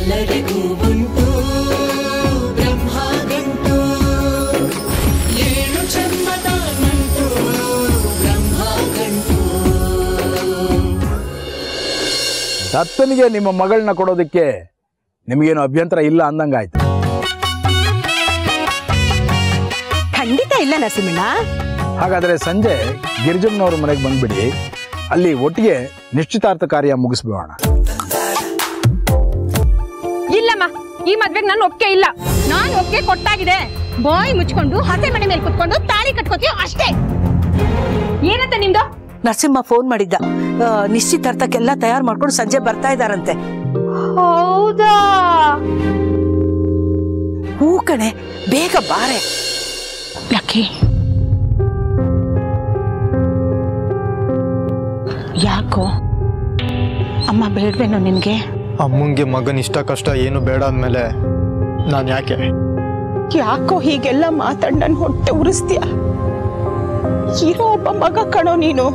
ಎಲ್ಲರಿಗೂ ಉಂಟು ಬ್ರಹ್ಮಗಂಟು 7 ಜನ್ಮದ ನಂಟು ಬ್ರಹ್ಮಗಂಟು. ದತ್ತನಿಗೆ ನಿಮ್ಮ ಮಗಳನ್ನ ಕೊಡೋದಕ್ಕೆ ನಿಮಗೇನು ಅಭ್ಯಂತರ ಇಲ್ಲ ಅಂದಂಗಾಯ್ತು. ಖಂಡಿತ ಇಲ್ಲ ನರಸಿಂಹಣ್ಣ. ಹಾಗಾದ್ರೆ ಸಂಜೆ ಗಿರಿಜಮ್ಮನವ್ರ ಮನೆಗೆ ಬಂದ್ಬಿಡಿ, ಅಲ್ಲಿ ಒಟ್ಟಿಗೆ ನಿಶ್ಚಿತಾರ್ಥ ಕಾರ್ಯ ಮುಗಿಸ್ಬೋಣ. ಇಲ್ಲಮ್ಮ, ಈ ಮದ್ವೆಗೆ ನಾನು ಒಪ್ಪಿಗೆ ಇಲ್ಲ. ನಾನು ಒಪ್ಪಿಗೆ ಕೊಟ್ಟಾಗಿದೆ. ಬಾಯಿ ಮುಚ್ಕೊಂಡು ಹಸೆ ಮನೆ ಮೇಲೆ ಕುತ್ಕೊಂಡು ತಾಳಿ ಕಟ್ಕೋತೀವಿ ಅಷ್ಟೇ. ಏನಂತ ನಿಮ್ದು? ನರಸಿಂಹ ಫೋನ್ ಮಾಡಿದ್ದ, ನಿಶ್ಚಿತಾರ್ಥಕ್ಕೆಲ್ಲ ತಯಾರು ಮಾಡ್ಕೊಂಡು ಸಂಜೆ ಬರ್ತಾ ಇದಾರಂತೆ. ಹೌದಾ? ಹೂ ಕಣೆ, ಬೇಗ ಬಾರೆ. ಯಾಕೆ? ಯಾಕೋ ಅಮ್ಮ ಬೇಡವೇನೋ ನಿನ್ಗೆ? ಅಮ್ಮಂಗೆ ಮಗನ ಇಷ್ಟ ಕಷ್ಟ ಏನು ಬೇಡ ಅಂದ್ಮೇಲೆ ನಾನು ಯಾಕೆ? ಯಾಕೋ ಹೀಗೆಲ್ಲ ಮಾತಾಡ್ ನನ್ ಹೊಟ್ಟೆ ಉರಿಸ್ತೀಯ? ಇರೋ ಒಬ್ಬ ಮಗ ಕಣೋ ನೀನು.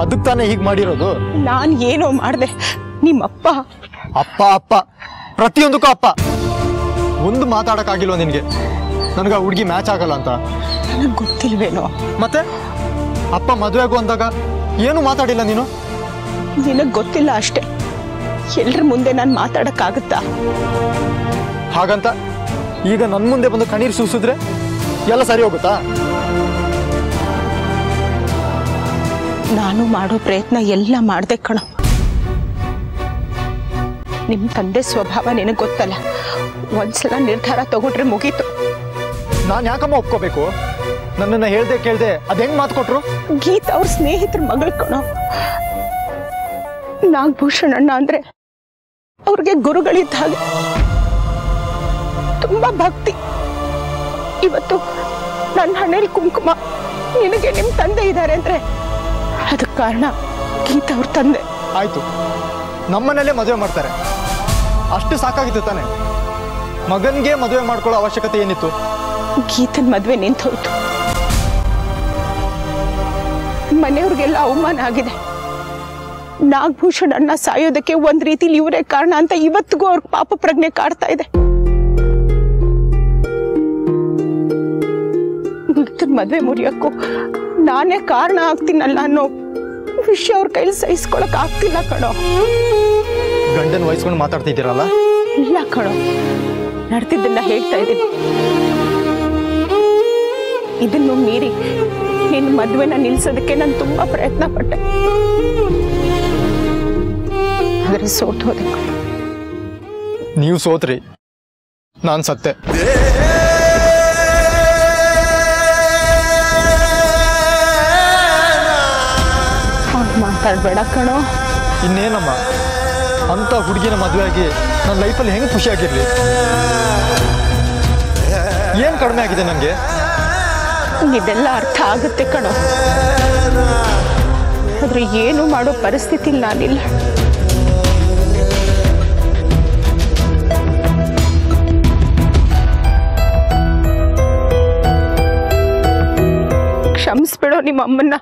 ಅದಕ್ಕೆ ತಾನೇ ಹೀಗೆ ಮಾಡಿರೋದು. ನಾನ್ ಏನೋ ಮಾಡ್ದೆ? ನಿಮ್ಮಪ್ಪ ಅಪ್ಪ ಅಪ್ಪ ಪ್ರತಿಯೊಂದಕ್ಕೂ ಅಪ್ಪ. ಒಂದು ಮಾತಾಡಕ್ಕಾಗಿಲ್ವ ನಿನ್ಗೆ ನನಗೆ ಹುಡುಗಿ ಮ್ಯಾಚ್ ಆಗಲ್ಲ ಅಂತ? ನನಗ್ ಗೊತ್ತಿಲ್ವೇನೋ? ಮತ್ತೆ ಅಪ್ಪ ಮದುವೆ ಆಗು ಅಂದಾಗ ಏನು ಮಾತಾಡಿಲ್ಲ ನೀನು? ನಿನಗ್ ಗೊತ್ತಿಲ್ಲ ಅಷ್ಟೇ. ಎಲ್ರ ಮುಂದೆ ನಾನು ಮಾತಾಡಕ್ಕಾಗತ್ತಾ? ಹಾಗಂತ ಈಗ ನನ್ನ ಮುಂದೆ ಬಂದು ಕಣ್ಣೀರು ಸೂಸಿದ್ರೆ ಎಲ್ಲ ಸರಿ ಹೋಗುತ್ತಾ? ನಾನು ಮಾಡೋ ಪ್ರಯತ್ನ ಎಲ್ಲ ಮಾಡ್ದೆ ಕಣೋ. ನಿಮ್ ತಂದೆ ಸ್ವಭಾವ ನಿನಗ್ ಗೊತ್ತಲ್ಲ. ಒಂದ್ಸಲ ನಿರ್ಧಾರ ತಗೊಂಡ್ರೆ ಮುಗೀತು. ನಾನು ಯಾಕಮ್ಮ ಒಪ್ಕೋಬೇಕು? ನನ್ನನ್ನು ಹೇಳ್ದೆ ಕೇಳ್ದೆ ಅದ್ ಹೆಂಗ್ ಮಾತು ಕೊಟ್ರು? ಗೀತಾ ಅವ್ರ ಸ್ನೇಹಿತರ ಮಗಳು ಕಣೋ. ನಾಗಭೂಷಣ್ ಅಣ್ಣ ಅಂದ್ರೆ ಅವ್ರಿಗೆ ಗುರುಗಳಿದ್ದ ಹಾಗೆ. ತುಂಬಾ ಭಕ್ತಿ. ಇವತ್ತು ನನ್ನ ಹಣೆಯಲ್ಲಿ ಕುಂಕುಮ, ನಿನಗೆ ನಿಮ್ ತಂದೆ ಇದ್ದಾರೆ ಅಂದ್ರೆ ಅದಕ್ಕೆ ಕಾರಣ ಗೀತಾ ಅವ್ರ ತಂದೆ. ಆಯ್ತು, ನಮ್ಮನೇಲೆ ಮದುವೆ ಮಾಡ್ತಾರೆ, ಅಷ್ಟು ಸಾಕಾಗಿತ್ತು ತಾನೆ. ಮಗನ್ಗೆ ಮದುವೆ ಮಾಡ್ಕೊಳ್ಳೋ ಅವಶ್ಯಕತೆ ಏನಿತ್ತು? ಗೀತನ್ ಮದ್ವೆ ನಿಂತು ಹೋಯ್ತು. ಮನೆಯವ್ರಿಗೆಲ್ಲ ಅವಮಾನ ಆಗಿದೆ. ನಾಗಭೂಷಣ್ ಅಣ್ಣ ಸಾಯೋದಕ್ಕೆ ಒಂದ್ ರೀತಿಲಿ ಇವರೇ ಕಾರಣ ಅಂತ ಇವತ್ತಿಗೂ ಅವ್ರ ಪಾಪ ಪ್ರಜ್ಞೆ ಕಾಡ್ತಾ ಇದೆ. ಗೀತನ್ ಮದ್ವೆ ಮುರಿಯಕ್ಕೂ ನಾನೇ ಕಾರಣ ಆಗ್ತೀನಲ್ಲ ಅನ್ನೋ ವಿಷಯ ಅವ್ರ ಕೈಲಿ ಸಹಿಸ್ಕೊಳಕ್ ಆಗ್ತಿಲ್ಲ ಕಣೋ. ಗಂಡನ್ ವಹಿಸ್ಕೊಂಡು ಮಾತಾಡ್ತಿದ್ದೀರಲ್ಲ? ಇಲ್ಲ ಕಣೋ, ನಡೆದಿದ್ದನ್ನ ಹೇಳ್ತಾ ಇದ್ದೀನಿ. ಇದನ್ನು ಮೀರಿ ನಿನ್ನ ಮದ್ವೆನ ನಿಲ್ಸೋದಕ್ಕೆ ನಾನು ತುಂಬಾ ಪ್ರಯತ್ನ ಪಟ್ಟೆ, ಆದ್ರೆ ಸೋತು ಹೋದೆ. ನೀವು ಸೋತ್ರಿ, ನಾನ್ ಸತ್ತೆ. ಮಾತಾಡ್ಬೇಡ ಕಣೋ. ಇನ್ನೇನಮ್ಮ, ಅಂತ ಹುಡುಗಿನ ಮದುವೆ ಆಗಿ ನನ್ನ ಲೈಫಲ್ಲಿ ಹೆಂಗ್ ಖುಷಿಯಾಗಿರ್ಲಿ? ಏನ್ ಕಡಿಮೆ ಆಗಿದೆ ನಂಗೆ? ಇದೆಲ್ಲ ಅರ್ಥ ಆಗುತ್ತೆ ಕಣೋ, ಆದ್ರೆ ಏನು ಮಾಡೋ ಪರಿಸ್ಥಿತಿ ನಾನಿಲ್ಲ. ಕ್ಷಮಿಸ್ಬಿಡೋ ನಿಮ್ಮ ಅಮ್ಮನ್ನ.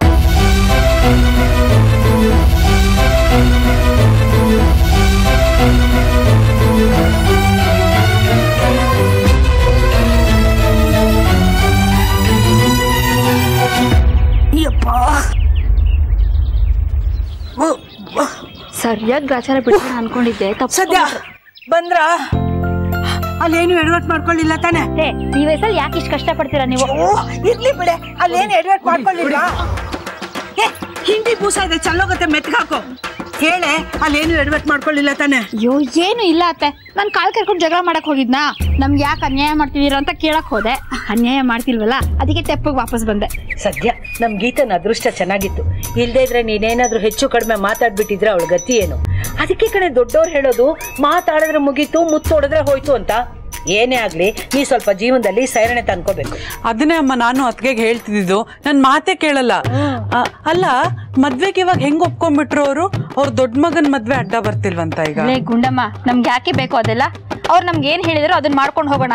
ಸರಿಯಾಗಿ ಗ್ರಾಚಾರ ಬಿಟ್ಟು ಅನ್ಕೊಂಡಿದ್ದೆ. ಸದ್ಯ ಬಂದ್ರ ಅಲ್ಲೇನು ಎಡವಟ್ ಮಾಡ್ಕೊಳ್ಳಿಲ್ಲ ತಾನೆ? ಈ ವಯಸ್ಸಲ್ಲಿ ಯಾಕೆ ಇಷ್ಟು ಕಷ್ಟ ಪಡ್ತೀರಾ ನೀವು? ಇರ್ಲಿ ಬಿಡೆ, ಅಲ್ಲೇನು ಎಡವಟ್ ಮಾಡ್ಕೊಳ್ಳಿಲ್ಲ. ಹಿಂದಿ ಬೂಸ ಇದೆ, ಚಲ್ಲೋಗತ್ತೆ, ಮೆತ್ಕಾಕೋ. ಹೇಳೆ, ಅಲ್ಲೇನು ಎಡವಟ್ ಮಾಡ್ಕೊಳ್ಳಿಲ್ಲ ತಾನೆ? ಅಯ್ಯೋ ಏನು ಇಲ್ಲ ಅತ್ತೆ, ನಾನು ಕಾಲ್ ಕರ್ಕೊಂಡು ಜಗಳ ಮಾಡಕ್ ಹೋಗಿದ್ನಾ. ನಮ್ಗೆ ಯಾಕೆ ಅನ್ಯಾಯ ಮಾಡ್ತಿದ್ದೀರಾ ಅಂತ ಕೇಳಕ್ ಹೋದೆ. ಅನ್ಯಾಯ ಮಾಡ್ತಿಲ್ವಲ್ಲ, ಅದಕ್ಕೆ ತೆಪ್ಪಗೆ ವಾಪಸ್ ಬಂದೆ. ಸದ್ಯ ನಮ್ ಗೀತನ ಅದೃಷ್ಟ ಚೆನ್ನಾಗಿತ್ತು. ಇಲ್ದೇ ಇದ್ರೆ ನೀನೇನಾದ್ರೂ ಹೆಚ್ಚು ಕಡಿಮೆ ಮಾತಾಡ್ಬಿಟ್ಟಿದ್ರೆ ಅವಳ ಗತಿ ಏನು? ಅದಕ್ಕೆ ಕಡೆ ದೊಡ್ಡವ್ರು ಹೇಳೋದು, ಮಾತಾಡಿದ್ರೆ ಮುಗೀತು, ಮುತ್ತೋಡಿದ್ರೆ ಹೋಯ್ತು ಅಂತ. ಏನೇ ಆಗ್ಲಿ, ನೀ ಸ್ವಲ್ಪ ಜೀವನದಲ್ಲಿ ಸೈರಣೆ ತಂದ್ಕೋಬೇಕು. ಅದನ್ನೇ ಅಮ್ಮ ನಾನು ಅತ್ಗೆಗೆ ಹೇಳ್ತಿದ್ದು, ನನ್ ಮಾತೇ ಕೇಳಲ್ಲ. ಅಲ್ಲ, ಮದ್ವೆಗೆ ಇವಾಗ ಹೆಂಗ್ ಒಪ್ಕೊಂಡ್ಬಿಟ್ರು ಅವರು? ಅವ್ರ ದೊಡ್ಡ ಮಗನ್ ಮದ್ವೆ ಅಡ್ಡ ಬರ್ತಿಲ್ವಂತ ಈಗ. ಗುಂಡಮ್ಮ, ನಮ್ಗೆ ಯಾಕೆ ಬೇಕು ಅದೆಲ್ಲ? ಅವ್ರು ನಮ್ಗೆ ಏನ್ ಹೇಳಿದ್ರು ಅದನ್ನ ಮಾಡ್ಕೊಂಡು ಹೋಗೋಣ.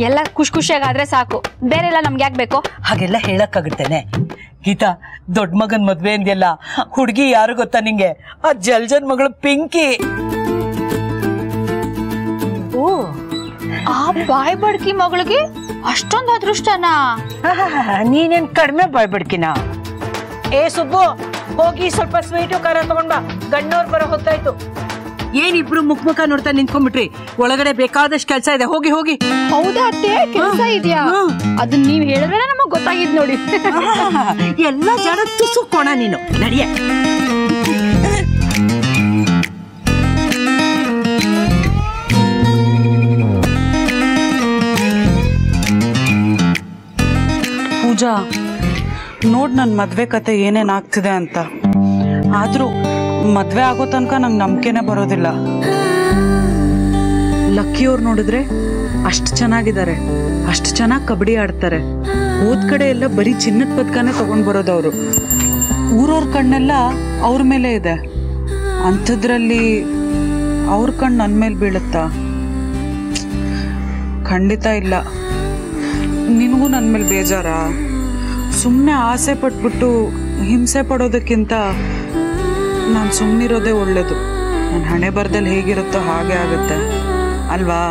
ಎಲ್ಲ ಖುಷಿಯಾಗಾದ್ರೆ ಸಾಕು, ಬೇರೆ ಎಲ್ಲ ನಮ್ಗೆ ಯಾಕೆ ಬೇಕು? ಹಾಗೆಲ್ಲ ಹೇಳಕ್ಕಾಗುತ್ತೇನೆ? ಗೀತಾ, ದೊಡ್ಡ ಮಗನ್ ಮದ್ವೆ ಅಂದ್ಯಲ್ಲ, ಹುಡುಗಿ ಯಾರು ಗೊತ್ತಾ ನಿಂಗೆ? ಆ ಜಲ್ಜನ್ ಮಗಳು ಪಿಂಕಿ. ಆ ಬಾಯ್ ಬಡ್ಕಿ ಮಗಳಿಗೆ ಅಷ್ಟೊಂದು ಅದೃಷ್ಟನಾ? ನೀನೇನ್ ಕಡಿಮೆ ಬಾಯ್ಬಿಡ್ಕಿನ? ಏ ಸುಬ್ಬು, ಹೋಗಿ ಸ್ವಲ್ಪ ಸ್ವೀಟು ಖಾರ ತಗೊಂಡ್ ಬಾ, ಗಣ್ಣವ್ರು ಬರೋ ಹೊತ್ತಾಯ್ತು. ಏನಿಬ್ರು ಮುಖ ನೋಡ್ತಾ ನಿಂತ್ಕೊಂಡ್ಬಿಟ್ರಿ? ಒಳಗಡೆ ಬೇಕಾದಷ್ಟು ಕೆಲಸ ಇದೆ, ಹೋಗಿ ಹೋಗಿ. ಹೌದಾ ಅತ್ತೆ, ಕೆಲಸ ಇದೆಯಾ? ಅದನ್ನ ನೀವ್ ಹೇಳಿದ್ರೆ ನಮಗ್ ಗೊತ್ತಾಗಿದ್ ನೋಡಿ. ಎಲ್ಲ ಜನ ತುಸುಕೋಣ ನೀನು, ನಡಿಯ. ಪೂಜಾ, ನೋಡ್ ನನ್ ಮದ್ವೆ ಕತೆ ಏನೇನ್ ಆಗ್ತಿದೆ ಅಂತ. ಆದ್ರೂ ಮದ್ವೆ ಆಗೋ ತನಕ ನಂಗೆ ನಂಬಿಕೆನೆ ಬರೋದಿಲ್ಲ. ಲಕ್ಕಿಯವ್ರು ನೋಡಿದ್ರೆ ಅಷ್ಟು ಚೆನ್ನಾಗಿದ್ದಾರೆ, ಅಷ್ಟು ಚೆನ್ನಾಗಿ ಕಬಡ್ಡಿ ಆಡ್ತಾರೆ. ಹೋದ್ ಕಡೆ ಎಲ್ಲ ಬರೀ ಚಿನ್ನದ ಪದಕನೇ ತಗೊಂಡ್ ಬರೋದವ್ರು. ಊರವ್ರ ಕಣ್ಣೆಲ್ಲ ಅವ್ರ ಮೇಲೆ ಇದೆ. ಅಂಥದ್ರಲ್ಲಿ ಅವ್ರ ಕಣ್ಣು ನನ್ನ ಮೇಲೆ ಬೀಳುತ್ತಾ? ಖಂಡಿತ ಇಲ್ಲ. ನಿನಗೂ ನನ್ನ ಮೇಲೆ ಬೇಜಾರಾ? ಸುಮ್ಮನೆ ಆಸೆ ಪಟ್ಬಿಟ್ಟು ಹಿಂಸೆ ಪಡೋದಕ್ಕಿಂತ ನಾನು ಸುಮ್ಮನಿರೋದೇ ಒಳ್ಳೇದು. ನನ್ನ ಹಣೆ ಬರದಲ್ಲಿ ಹೇಗಿರುತ್ತೋ ಹಾಗೆ ಆಗುತ್ತೆ ಅಲ್ವಾ?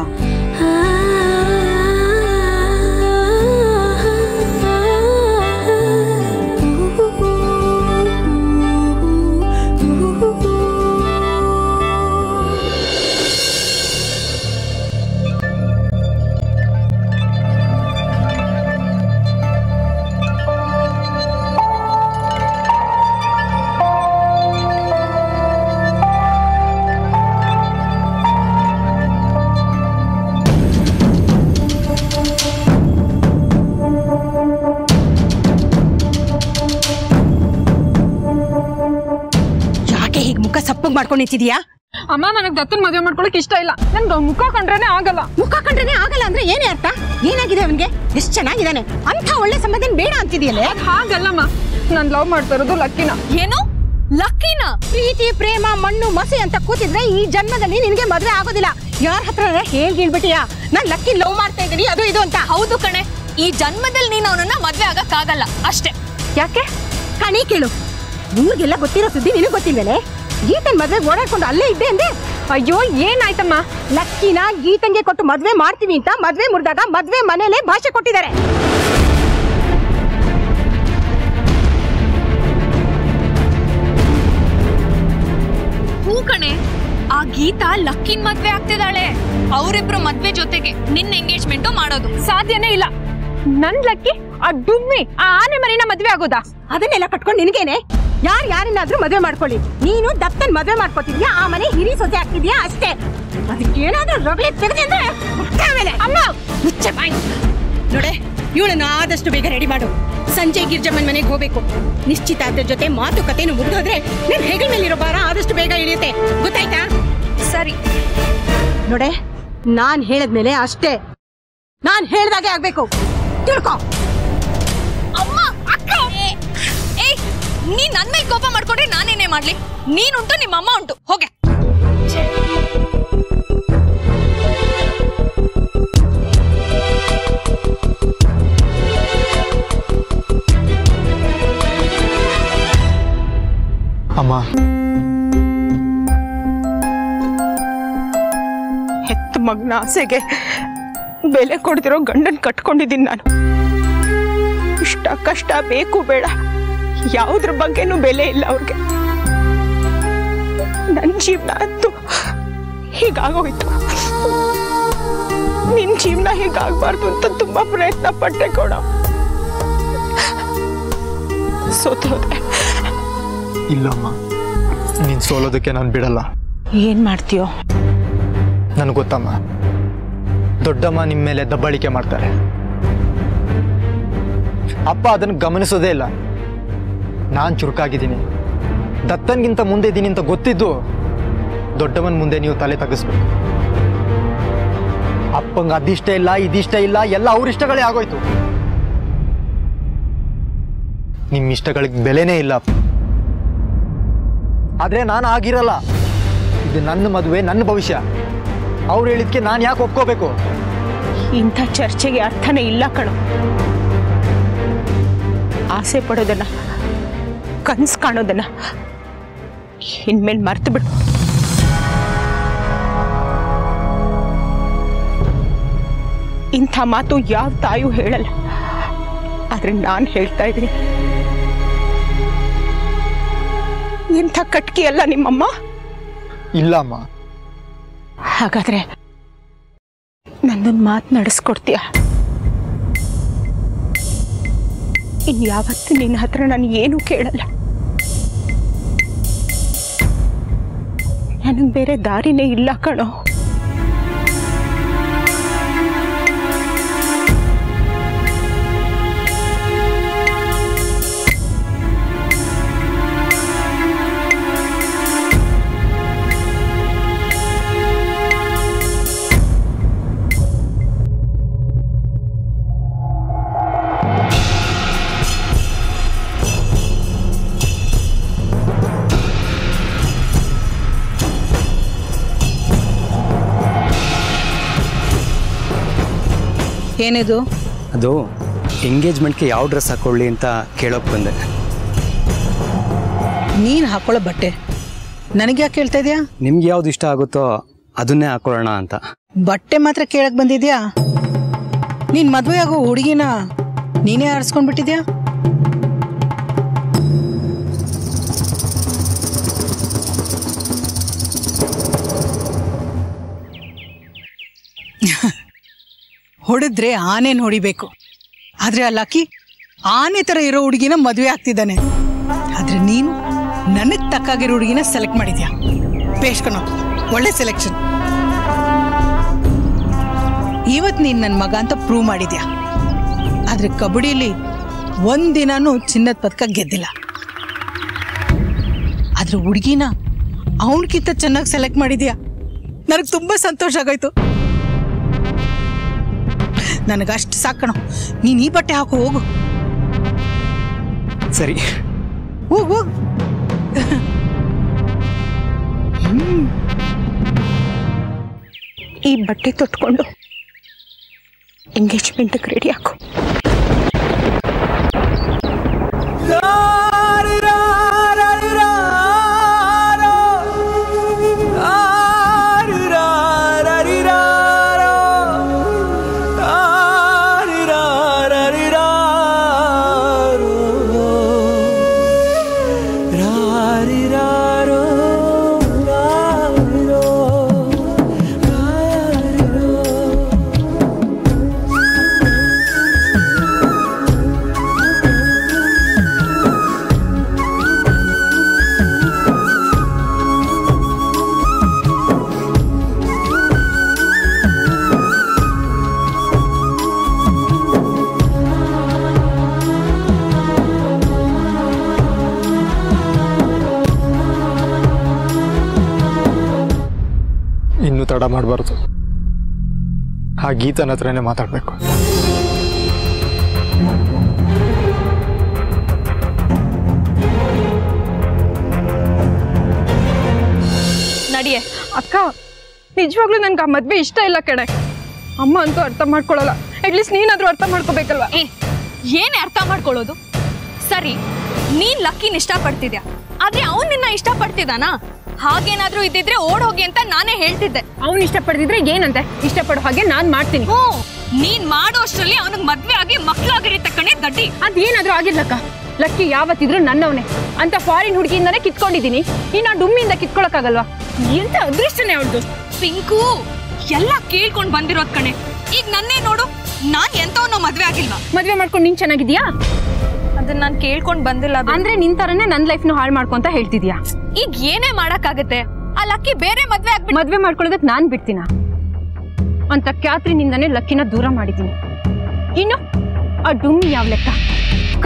ಸಪ್ಪಗ್ ಮಾಡ್ಕೊಂಡು ನಿಂತಿದ್ಯಾ? ಅಮ್ಮ, ನನಗ್ ದತ್ತನ್ ಮದುವೆ ಮಾಡ್ಕೊಳಕ್ ಇಷ್ಟ ಇಲ್ಲ. ನನ್ಗೆ ಮುಖ ಕಂಡ್ರೇನೆ ಆಗಲ್ಲ. ಮುಖ ಕಂಡ್ರೇನೆ ಆಗಲ್ಲ ಅಂದ್ರೆ ಏನೇ ಅರ್ಥ? ಏನಾಗಿದೆ ಅವನ್ಗೆ? ಎಷ್ಟ್ ಚೆನ್ನಾಗಿದ್ದಾನೆ, ಅಂತ ಒಳ್ಳೆ ಸಂಬಂಧ ಬೇಡ ಅಂತಿದ್ಯಲ್ಲ? ಹಾಗಲ್ಲಮ್ಮ, ನಾನ್ ಲವ್ ಮಾಡ್ತಾ ಇರೋದು ಲಕ್ಕಿನ. ಏನು ಲಕ್ಕಿನ? ಪ್ರೀತಿ ಪ್ರೇಮ ಮಣ್ಣು ಮಸಿ ಅಂತ ಕೂತಿದ್ರೆ ಈ ಜನ್ಮದಲ್ಲಿ ನಿನ್ಗೆ ಮದ್ವೆ ಆಗೋದಿಲ್ಲ. ಯಾರ ಹತ್ರ ಹೇಳ್ಬಿಟ್ಟಿಯಾ ನಾನ್ ಲಕ್ಕಿ ಲವ್ ಮಾಡ್ತಾ ಇದ್ದೀನಿ ಅದು ಇದು ಅಂತ? ಹೌದು ಕಣೆ, ಈ ಜನ್ಮದಲ್ಲಿ ನೀನ್ ಅವನನ್ನ ಮದ್ವೆ ಆಗಕ್ಕಾಗಲ್ಲ ಅಷ್ಟೇ. ಯಾಕೆ? ಕಣಿ ಕೇಳು, ಊರಿಗೆಲ್ಲ ಗೊತ್ತಿರೋ ಸುದ್ದಿ ನಿನಗ್ ಗೊತ್ತಿಲ್ವೇನೆ? ಗೀತನ್ ಮದ್ವೆ ಓಡಾಡ್ಕೊಂಡು ಅಲ್ಲೇ ಇದ್ದೆ ಅಂದೆ. ಅಯ್ಯೋ, ಏನಾಯ್ತಮ್ಮ? ಲಕ್ಕಿನ ಗೀತಂಗೆ ಕೊಟ್ಟು ಮದ್ವೆ ಮಾಡ್ತೀವಿ ಅಂತ ಮದ್ವೆ ಮುರಿದಾಗ ಮದ್ವೆ ಮನೇಲೆ ಭಾಷೆ ಕೊಟ್ಟಿದ್ದಾರೆ. ಹೂ ಕಣೆ, ಆ ಗೀತಾ ಲಕ್ಕಿನ್ ಮದ್ವೆ ಆಗ್ತಿದ್ದಾಳೆ. ಅವರಿಬ್ರು ಮದ್ವೆ ಜೊತೆಗೆ ನಿನ್ನ ಎಂಗೇಜ್ಮೆಂಟ್ ಮಾಡೋದು ಸಾಧ್ಯನೇ ಇಲ್ಲ. ನನ್ ಲಕ್ಕಿ ಆ ಡುಮ್ಮಿ ಆ ಆನೆ ಮರಿನ ಮದ್ವೆ ಆಗೋದಾ? ಅದನ್ನೆಲ್ಲ ಕಟ್ಕೊಂಡು ನಿನ್ಗೇನೆ? ಯಾರನ್ನಾದ್ರೂ ಮದ್ವೆ ಮಾಡ್ಕೊಳ್ಳಿ, ನೀನು ದತ್ತನ್ ಮದ್ವೆ ಮಾಡ್ಕೊತಿದ್ಯಾ, ಆ ಮನೆ ಹಿರಿ ಸೊಸೆ ಆಗ್ತಿದ್ಯಾ ಅಷ್ಟೇ. ಅದಕ್ಕೇನಾದ್ರೂ ರಗಳೆ ತೆಗೆದೆ ಅಂದ್ರೆ ಅಮ್ಮ ಮುಚ್ಚ ಬಾಯ್. ನೋಡೆ, ಇವಳನ್ನ ಆದಷ್ಟು ಬೇಗ ರೆಡಿ ಮಾಡು. ಸಂಜೆ ಗಿರ್ಜಮ್ಮನ್ ಮನೆಗೆ ಹೋಗ್ಬೇಕು. ನಿಶ್ಚಿತಾರ್ಥ ಜೊತೆ ಮಾತುಕತೆನು ಮುಗಿದೋದ್ರೆ ನಿನ್ ಹೆಗಲ ಮೇಲಿರೋ ಭಾರ ಆದಷ್ಟು ಬೇಗ ಇಳಿಯುತ್ತೆ, ಗೊತ್ತಾಯ್ತಾ? ಸರಿ ನೋಡೆ, ನಾನ್ ಹೇಳದ್ಮೇಲೆ ಅಷ್ಟೇ, ನಾನ್ ಹೇಳ್ದಾಗೆ ಆಗ್ಬೇಕು, ತಿಳ್ಕೊ. ಅಮ್ಮ, ಅಕ್ಕ, ನೀ ನನ್ ಮೇಲೆ ಕೋಪ ಮಾಡ್ಕೊಂಡ್ರೆ ನಾನೇನೇ ಮಾಡ್ಲಿ? ನೀನುಂಟು, ನಿಮ್ಮ ಅಮ್ಮ ಉಂಟು, ಹೋಗೆ. ಅಮ್ಮ, ಹೆತ್ತ ಮಗನ ಆಸೆಗೆ ಬೆಲೆ ಕೊಡ್ತಿರೋ ಗಂಡನ್ ಕಟ್ಕೊಂಡಿದ್ದೀನಿ ನಾನು. ಇಷ್ಟ ಕಷ್ಟ ಬೇಕು ಬೇಡ ಯಾವುದ್ರ ಬಗ್ಗೆನೂ ಬೆಲೆ ಇಲ್ಲ ಅವ್ರಿಗೆ. ನನ್ನ ಜೀವನ ಅಂತೂ ಹೀಗಾಗೋಯ್ತು. ನಿನ್ ಜೀವನ ಹೀಗಾಗಬಾರ್ದು ಅಂತ ತುಂಬಾ ಪ್ರಯತ್ನ ಪಟ್ಟೆ ಕೊಡ, ಸೋತೋದೆ. ಇಲ್ಲಮ್ಮ, ನೀನ್ ಸೋಲೋದಕ್ಕೆ ನಾನು ಬಿಡಲ್ಲ. ಏನ್ ಮಾಡ್ತೀಯೋ? ನನಗೆ ಗೊತ್ತಮ್ಮ, ದೊಡ್ಡಮ್ಮ ನಿಮ್ಮ ಮೇಲೆ ದಬ್ಬಾಳಿಕೆ ಮಾಡ್ತಾರೆ. ಅಪ್ಪ ಅದನ್ನು ಗಮನಿಸೋದೇ ಇಲ್ಲ. ನಾನು ಚುರುಕಾಗಿದ್ದೀನಿ, ದತ್ತನ್ಗಿಂತ ಮುಂದೆ ಇದ್ದೀನಿ ಅಂತ ಗೊತ್ತಿದ್ದು ದೊಡ್ಡಮ್ಮನ ಮುಂದೆ ನೀವು ತಲೆ ತಗ್ಗಿಸ್ಬೇಕು. ಅಪ್ಪಂಗೆ ಅದಿಷ್ಟ ಇಲ್ಲ ಇದಿಷ್ಟ ಇಲ್ಲ, ಎಲ್ಲ ಅವ್ರ ಇಷ್ಟಗಳೇ ಆಗೋಯ್ತು. ನಿಮ್ಮ ಇಷ್ಟಗಳಿಗೆ ಬೆಲೆನೇ ಇಲ್ಲ. ಆದ್ರೆ ನಾನು ಆಗಿರಲ್ಲ. ಇದು ನನ್ನ ಮದುವೆ, ನನ್ನ ಭವಿಷ್ಯ. ಅವ್ರು ಹೇಳಿದ್ಕೆ ನಾನು ಯಾಕೆ ಒಪ್ಕೋಬೇಕು? ಇಂಥ ಚರ್ಚೆಗೆ ಅರ್ಥನೇ ಇಲ್ಲ ಕಣೋ. ಆಸೆ ಪಡೋದನ್ನ, ಕನ್ಸು ಕಾಣೋದನ್ನ ಇನ್ಮೇಲೆ ಮರ್ತು ಬಿಡು. ಇಂಥ ಮಾತು ಯಾವ ತಾಯೂ ಹೇಳಲ್ಲ. ಆದ್ರೆ ನಾನು ಹೇಳ್ತಾ ಇದ್ದೀನಿ, ಇಂಥ ಕಟ್ಕಿ ಅಲ್ಲ ನಿಮ್ಮಮ್ಮ. ಇಲ್ಲ ಅಮ್ಮ. ಹಾಗಾದ್ರೆ ನನ್ನೊಂದು ಮಾತು ನಡೆಸ್ಕೊಡ್ತೀಯ? ಇನ್ಯಾವತ್ತು ನಿನ್ನ ಹತ್ರ ನಾನು ಏನೂ ಕೇಳಲ್ಲ. ನನಗೆ ಬೇರೆ ದಾರಿನೇ ಇಲ್ಲ ಕಣೋ. ಏನಿದು? ಅದು ಎಂಗೇಜ್ಮೆಂಟ್ಗೆ ಯಾವ ಡ್ರೆಸ್ ಹಾಕೊಳ್ಳಿ ಅಂತ ಕೇಳೋಕೆ ಬಂದೆ. ನೀನು ಹಾಕೊಳ್ಳೋ ಬಟ್ಟೆ ನನಗೆ ಯಾಕೆ ಕೇಳ್ತಾ ಇದೆಯಾ? ನಿಮ್ಗೆ ಯಾವ್ದು ಇಷ್ಟ ಆಗುತ್ತೋ ಅದನ್ನೇ ಹಾಕೊಳ್ಳೋಣ ಅಂತ. ಬಟ್ಟೆ ಮಾತ್ರ ಕೇಳಕ್ ಬಂದಿದ್ಯಾ? ನೀನ್ ಮದುವೆ ಆಗೋ ಹುಡುಗಿನ ನೀನೇ ಆರಿಸ್ಕೊಂಡ್ಬಿಟ್ಟಿದ್ಯಾ? ಹೊಡೆದ್ರೆ ಆನೆನ್ ಹೊಡಿಬೇಕು, ಆದ್ರೆ ಆ ಲಕ್ಕಿ ಆನೆ ತರ ಇರೋ ಹುಡುಗಿನ ಮದುವೆ ಆಗ್ತಿದ್ದಾನೆ. ಆದ್ರೆ ನೀನು ನನಗ್ ತಕ್ಕಾಗಿರೋ ಹುಡುಗಿನ ಸೆಲೆಕ್ಟ್ ಮಾಡಿದ್ಯಾ. ಬೇಷ್ಕನೋ, ಒಳ್ಳೆ ಸೆಲೆಕ್ಷನ್. ಇವತ್ ನೀನ್ ನನ್ನ ಮಗ ಅಂತ ಪ್ರೂವ್ ಮಾಡಿದ್ಯಾ. ಆದ್ರೆ ಕಬಡ್ಡಿಲಿ ಒಂದಿನಾನು ಚಿನ್ನದ ಪದಕ ಗೆದ್ದಿಲ್ಲ. ಆದ್ರೆ ಹುಡುಗಿನ ಅವನಕ್ಕಿಂತ ಚೆನ್ನಾಗಿ ಸೆಲೆಕ್ಟ್ ಮಾಡಿದ್ಯಾ. ನನಗೆ ತುಂಬಾ ಸಂತೋಷ ಆಗೋಯ್ತು. ನನಗಷ್ಟು ಸಾಕಣೋ, ನೀನ್ ಈ ಬಟ್ಟೆ ಹಾಕು, ಹೋಗು. ಸರಿ, ಹೋಗು. ಈ ಬಟ್ಟೆ ತೊಟ್ಕೊಂಡು ಎಂಗೇಜ್ಮೆಂಟ್ಗೆ ರೆಡಿ ಹಾಕು. ಇನ್ನೂ ತಡ ಮಾಡಬಾರ್ದು. ಆ ಗೀತನ ಹತ್ರನೇ ಮಾತಾಡಬೇಕು. ನಡಿಯೇ. ಅಕ್ಕ, ನಿಜವಾಗ್ಲೂ ನನ್ಗೆ ಆ ಮದ್ವೆ ಇಷ್ಟ ಇಲ್ಲ ಕಣೆ. ಅಮ್ಮ ಅಂತೂ ಅರ್ಥ ಮಾಡ್ಕೊಳ್ಳಲ್ಲ. ಅಟ್ಲೀಸ್ಟ್ ನೀನಾದ್ರೂ ಅರ್ಥ ಮಾಡ್ಕೋಬೇಕಲ್ವಾ? ಏನೇ ಅರ್ಥ ಮಾಡ್ಕೊಳ್ಳೋದು? ಸರಿ, ನೀನ್ ಲಕ್ಕಿನ ಇಷ್ಟಪಡ್ತಿದ್ಯಾ, ಆದ್ರೆ ಅವ್ನು ನಿನ್ನ ಇಷ್ಟಪಡ್ತಿದ್ದಾನಾ? ಹಾಗೇನಾದ್ರೂ ಇದ್ದಿದ್ರೆ ಓಡ್ ಹೋಗಿ ಅಂತ ನಾನೇ ಹೇಳ್ತಿದ್ದೆ. ಅವ್ನು ಇಷ್ಟಪಡ್ತಿದ್ರೆ ಏನಂತೆ? ಇಷ್ಟಪಡೋ ಹಾಗೆ ನಾನ್ ಮಾಡ್ತೀನಿ. ನೀನ್ ಮಾಡೋ ಅಷ್ಟರಲ್ಲಿ ಅವನಿಗೆ ಮದ್ವೆ ಆಗಿ ಮಕ್ಳಾಗಿರುತ್ತೆ ಕಣೆ ದಡ್ಡಿ. ಅದೇನಾದ್ರೂ ಆಗಿರ್ಲಕ್ಕ, ಲಕ್ಕಿ ಯಾವತ್ತಿದ್ರು ನನ್ನವನೇ ಅಂತ ಫಾರಿನ್ ಹುಡುಗಿಯಿಂದಾನೇ ಕಿತ್ಕೊಂಡಿದ್ದೀನಿ. ಇನ್ನು ಆ ಡುಮ್ಮಿಯಿಂದ ಕಿತ್ಕೊಳಕ್ಕಾಗಲ್ವಾ? ಎಂತ ಅದೃಷ್ಟನೇ ಅವ್ಳದು. ಪಿಂಕು, ಎಲ್ಲ ಕೇಳ್ಕೊಂಡ್ ಬಂದಿರೋದ್ ಕಣೆ. ಈಗ ನನ್ನೇ ನೋಡು, ನಾನ್ ಎಂತವನ್ನೋ ಮದ್ವೆ ಆಗಿಲ್ವಾ? ಮದ್ವೆ ಮಾಡ್ಕೊಂಡು ನೀನ್ ಚೆನ್ನಾಗಿದ್ಯಾ? ಅದನ್ನ ನಾನ್ ಕೇಳ್ಕೊಂಡ್ ಬಂದಿಲ್ಲ. ಅಂದ್ರೆ ನಿನ್ ತರನೇ ನನ್ ಲೈಫ್ನು ಹಾಳು ಮಾಡ್ಕೊಂತ ಹೇಳ್ತಿದ್ಯಾ? ಈಗ ಏನೇ ಮಾಡಕ್ಕಾಗತ್ತೆ? ಆ ಲಕ್ಕಿ ಬೇರೆ ಮದ್ವೆ ಆಗ್ಬಿಟ್ಟು ಮದ್ವೆ ಮಾಡ್ಕೊಳ್ಳೋದಕ್ ನಾನ್ ಬಿಡ್ತೀನ ಅಂತ ಕ್ಯಾತ್ರಿನಿಂದಾನೇ ಲಕ್ಕಿನ ದೂರ ಮಾಡಿದ್ದೀನಿ. ಇನ್ನು ಆ ಡುಮ್ಮಿ ಯಾವ ಲೆಕ್ಕ?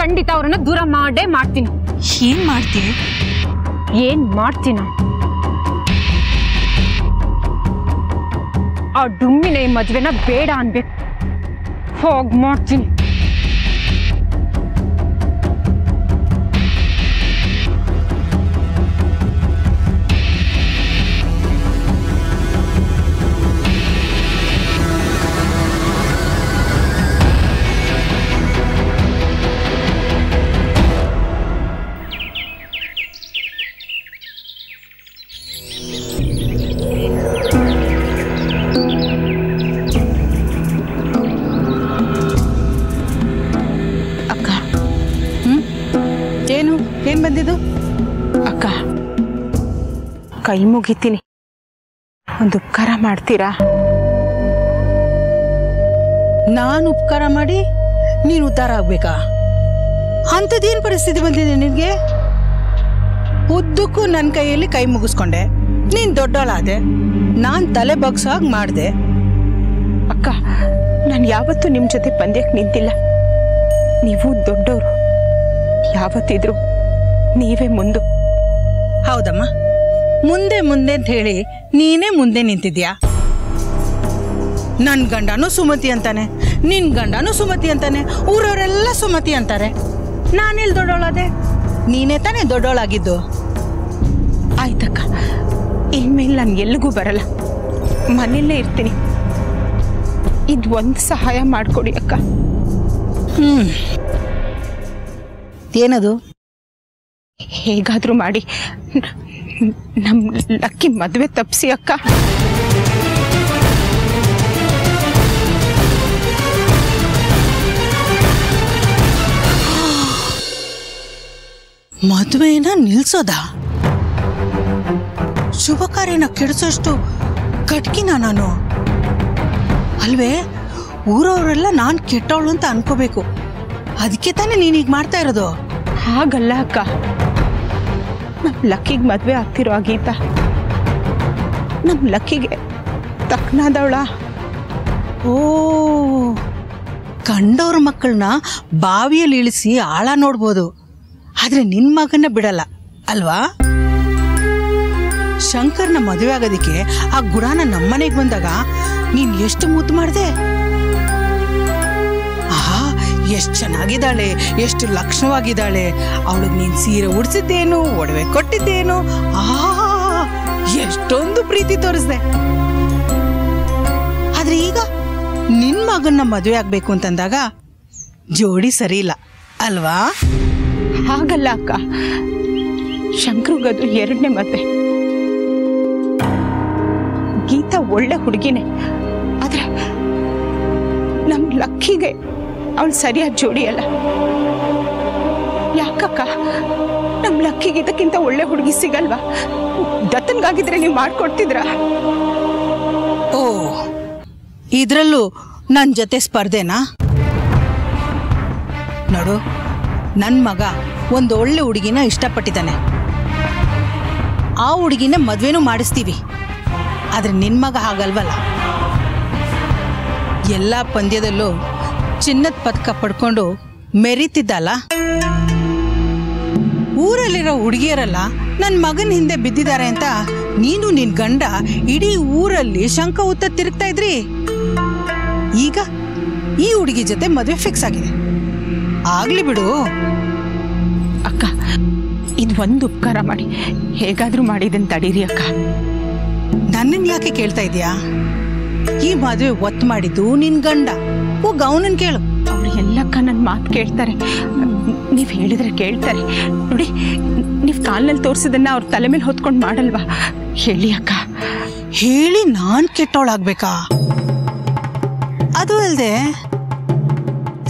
ಖಂಡಿತ ಅವ್ರನ್ನ ದೂರ ಮಾಡೇ ಮಾಡ್ತೀನಿ. ಏನ್ ಮಾಡ್ತೀನಿ? ಏನ್ ಮಾಡ್ತೀನ? ಆ ಡುಮ್ಮಿನ ಈ ಮದ್ವೆನ ಬೇಡ ಅನ್ಬೇಕು. ಹೋಗ್ ಮಾಡ್ತೀನಿ. ಕೈ ಮುಗಿತೀನಿ, ಒಂದು ಉಪಕಾರ ಮಾಡ್ತೀರಾ? ನಾನು ಉಪಕಾರ ಮಾಡಿ ನೀನು ಉದ್ಧಾರ ಆಗ್ಬೇಕಾ? ಅಂಥದ್ದೇನು ಪರಿಸ್ಥಿತಿ ಬಂದಿದೆ ನಿನಗೆ? ಉದ್ದಕ್ಕೂ ನನ್ನ ಕೈಯಲ್ಲಿ ಕೈ ಮುಗಿಸ್ಕೊಂಡೆ, ನೀನು ದೊಡ್ಡವಳಾದೆ, ನಾನು ತಲೆ ಬಗ್ಸಾಗಿ ಮಾಡಿದೆ. ಅಕ್ಕ, ನಾನು ಯಾವತ್ತೂ ನಿಮ್ಮ ಜೊತೆ ಪಂದ್ಯಕ್ಕೆ ನಿಂತಿಲ್ಲ. ನೀವು ದೊಡ್ಡವರು, ಯಾವತ್ತಿದ್ರು ನೀವೇ ಮುಂದು. ಹೌದಮ್ಮ, ಮುಂದೆ ಮುಂದೆ ಅಂತ ಹೇಳಿ ನೀನೇ ಮುಂದೆ ನಿಂತಿದ್ಯಾ. ನನ್ನ ಗಂಡನೂ ಸುಮತಿ ಅಂತಾನೆ, ನಿನ್ನ ಗಂಡನೂ ಸುಮತಿ ಅಂತಾನೆ, ಊರವರೆಲ್ಲ ಸುಮತಿ ಅಂತಾರೆ. ನಾನೆಲ್ಲಿ ದೊಡ್ಡವಳಾದೆ? ನೀನೇ ತಾನೇ ದೊಡ್ಡವಳಾಗಿದ್ದು. ಆಯ್ತಕ್ಕ, ಇನ್ಮೇಲೆ ನಾನು ಎಲ್ಲಿಗೂ ಬರಲ್ಲ, ಮನೆಯಲ್ಲೇ ಇರ್ತೀನಿ. ಇದು ಒಂದು ಸಹಾಯ ಮಾಡಿಕೊಡಿ ಅಕ್ಕ. ಏನದು? ಹೇಗಾದ್ರೂ ಮಾಡಿ ನಮ್ಮ ಲಕ್ಕಿ ಮದುವೆ ತಪ್ಪಿಸಿ ಅಕ್ಕ. ಮದುವೆನ ನಿಲ್ಸೋದಾ? ಶುಭ ಕಾರ್ಯನ ಕೆಡಿಸೋಷ್ಟು ಕಟ್ಕಿನ ನಾನು ಅಲ್ವೇ? ಊರವರೆಲ್ಲ ನಾನು ಕೆಟ್ಟವಳು ಅಂತ ಅನ್ಕೋಬೇಕು, ಅದಕ್ಕೆ ತಾನೇ ನೀನೀಗ ಮಾಡ್ತಾ ಇರೋದು. ಹಾಗಲ್ಲ ಅಕ್ಕ, ನಮ್ಮ ಲಕ್ಕಿಗೆ ಮದುವೆ ಆಗ್ತಿರೋ ಆ ಗೀತಾ ನಮ್ಮ ಲಕ್ಕಿಗೆ ತಕ್ಕನಾದವಳ. ಓ, ಕಂಡವ್ರ ಮಕ್ಕಳನ್ನ ಬಾವಿಯಲ್ಲಿ ಇಳಿಸಿ ಆಳ ನೋಡ್ಬೋದು, ಆದ್ರೆ ನಿನ್ ಮಗನ್ನ ಬಿಡಲ್ಲ ಅಲ್ವಾ? ಶಂಕರ್ನ ಮದುವೆ ಆಗೋದಿಕ್ಕೆ ಆ ಗುಣನ ನಮ್ಮನೆಗೆ ಬಂದಾಗ ನೀನ್ ಎಷ್ಟು ಮುದ್ದು ಮಾಡಿದೆ. ಆಹಾ, ಎಷ್ಟು ಚೆನ್ನಾಗಿದ್ದಾಳೆ, ಎಷ್ಟು ಲಕ್ಷಣವಾಗಿದ್ದಾಳೆ. ಅವಳಿಗೆ ನೀನ್ ಸೀರೆ ಉಡ್ಸಿದ್ದೇನು, ಒಡವೆ ಕೊಟ್ಟಿದ್ದೇನು, ಆಹಾ ಎಷ್ಟೊಂದು ಪ್ರೀತಿ ತೋರಿಸ್ದೆ. ಆದ್ರೆ ಈಗ ನಿನ್ ಮಗನ್ನ ಮದುವೆ ಆಗ್ಬೇಕು ಅಂತಂದಾಗ ಜೋಡಿ ಸರಿ ಇಲ್ಲ ಅಲ್ವಾ? ಹಾಗಲ್ಲ ಅಕ್ಕ, ಶಂಕರ್ಗದು ಎರಡನೇ ಮದುವೆ. ಗೀತಾ ಒಳ್ಳೆ ಹುಡುಗಿನೇ, ಆದ್ರೆ ನಮ್ ಲಕ್ಕಿಗೆ ಅವಳು ಸರಿಯಾದ ಜೋಡಿ ಅಲ್ಲ. ಯಾಕಕ್ಕ, ನಮ್ ಲಕ್ಕಿಗೆ ಇದಕ್ಕಿಂತ ಒಳ್ಳೆ ಹುಡುಗಿ ಸಿಗಲ್ವಾ? ದತ್ತನ್ಗಾಗಿದ್ರೆ ನೀವು ಮಾಡ್ಕೊಡ್ತಿದ್ರ? ಓ, ಇದ್ರಲ್ಲೂ ನನ್ನ ಜೊತೆ ಸ್ಪರ್ಧೆನಾ? ನೋಡು, ನನ್ನ ಮಗ ಒಂದು ಒಳ್ಳೆ ಹುಡುಗಿನ ಇಷ್ಟಪಟ್ಟಿದ್ದಾನೆ, ಆ ಹುಡುಗಿನ ಮದ್ವೆನೂ ಮಾಡಿಸ್ತೀವಿ. ಆದ್ರೆ ನಿನ್ ಮಗ ಹಾಗಲ್ವಲ್ಲ, ಎಲ್ಲ ಪಂದ್ಯದಲ್ಲೂ ಚಿನ್ನದ ಪದಕ ಪಡ್ಕೊಂಡು ಮೆರೀತಿದ್ದಲ್ಲ. ಊರಲ್ಲಿರೋ ಹುಡುಗಿಯರೆಲ್ಲ ನನ್ನ ಮಗನ ಹಿಂದೆ ಬಿದ್ದಿದ್ದಾರೆ ಅಂತ ನೀನು ನಿನ್ ಗಂಡ ಇಡೀ ಊರಲ್ಲಿ ಶಂಕ ಉತ್ತ ತಿರುಗ್ತಾ ಇದ್ರಿ. ಈಗ ಈ ಹುಡುಗಿ ಜೊತೆ ಮದುವೆ ಫಿಕ್ಸ್ ಆಗಿದೆ, ಆಗ್ಲಿ ಬಿಡು. ಅಕ್ಕ, ಇದು ಒಂದು ಉಪಕಾರ ಮಾಡಿ ಹೇಗಾದ್ರೂ ಮಾಡಿದನ್ ತಡೀರಿ ಅಕ್ಕ. ನನ್ನನ್ ಯಾಕೆ ಕೇಳ್ತಾ ಇದೀಯಾ? ಈ ಮದುವೆ ಒತ್ತು ಮಾಡಿದ್ದು ನಿನ್ ಗಂಡ, ಹೋಗ ಅವನನ್ ಕೇಳು. ಅವ್ರು ಎಲ್ಲಕ್ಕ ನನ್ನ ಮಾತು ಕೇಳ್ತಾರೆ, ನೀವ್ ಹೇಳಿದ್ರೆ ಕೇಳ್ತಾರೆ. ನೋಡಿ, ನೀವ್ ಕಾಲ್ನಲ್ಲಿ ತೋರಿಸಿದನ್ನ ಅವ್ರ ತಲೆ ಮೇಲೆ ಹೊತ್ಕೊಂಡು ಮಾಡಲ್ವಾ? ಹೇಳಿ ಅಕ್ಕ. ಹೇಳಿ ನಾನ್ ಕೆಟ್ಟವಳಾಗ್ಬೇಕಾ? ಅದು ಅಲ್ದೆ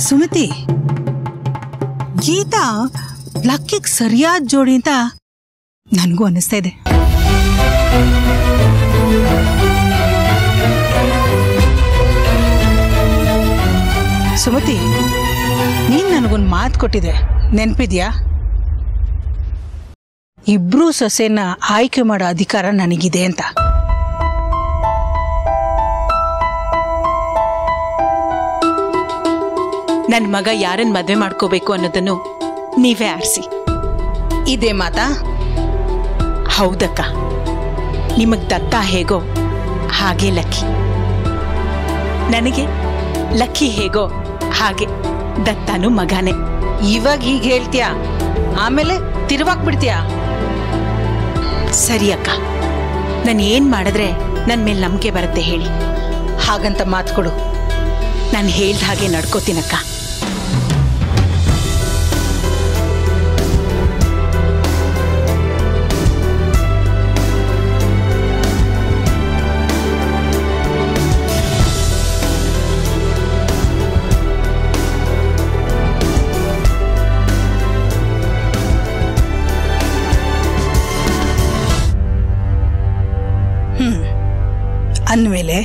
ಸುಮತಿ, ಗೀತಾ ಲಕ್ಕಿಗೆ ಸರಿಯಾದ ಜೋಡಿ ಅಂತ ನನಗೂ ಅನ್ನಿಸ್ತಾ ಇದೆ. ಸುಮತಿ, ನೀನ್ ನನಗೊಂದು ಮಾತು ಕೊಟ್ಟಿದೆ, ನೆನ್ಪಿದ್ಯಾ? ಇಬ್ರೂ ಸೊಸೆನ ಆಯ್ಕೆ ಮಾಡೋ ಅಧಿಕಾರ ನನಗಿದೆ ಅಂತ. ನನ್ನ ಮಗ ಯಾರನ್ನ ಮದುವೆ ಮಾಡ್ಕೋಬೇಕು ಅನ್ನೋದನ್ನು ನೀವೇ ಆರಿಸಿ. ಇದೇ ಮಾತಾ? ಹೌದಕ್ಕ, ನಿಮಗ್ ದತ್ತ ಹೇಗೋ ಹಾಗೆ ಲಕ್ಕಿ, ನನಗೆ ಲಕ್ಕಿ ಹೇಗೋ ಹಾಗೆ ದತ್ತನು ಮಗನೇ. ಇವಾಗ ಹೀಗೆ ಹೇಳ್ತೀಯಾ, ಆಮೇಲೆ ತಿರುವಾಕ್ಬಿಡ್ತೀಯಾ? ಸರಿ ಅಕ್ಕ, ನಾನು ಏನ್ ಮಾಡಿದ್ರೆ ನನ್ನ ಮೇಲೆ ನಂಬಿಕೆ ಬರುತ್ತೆ ಹೇಳಿ? ಹಾಗಂತ ಮಾತು ಕೊಡು. ನಾನು ಹೇಳ್ದ ಹಾಗೆ ನಡ್ಕೋತೀನಕ್ಕ. ಅಂದಮೇಲೆ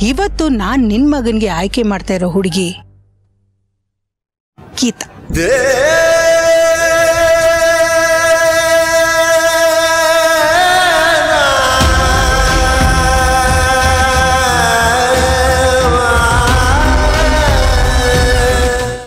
ಇವತ್ತು ನಾನು ನಿನ್ನ ಮಗನಿಗೆ ಆಯ್ಕೆ ಮಾಡ್ತಾ ಇರೋ ಹುಡುಗಿ ಗೀತಾ.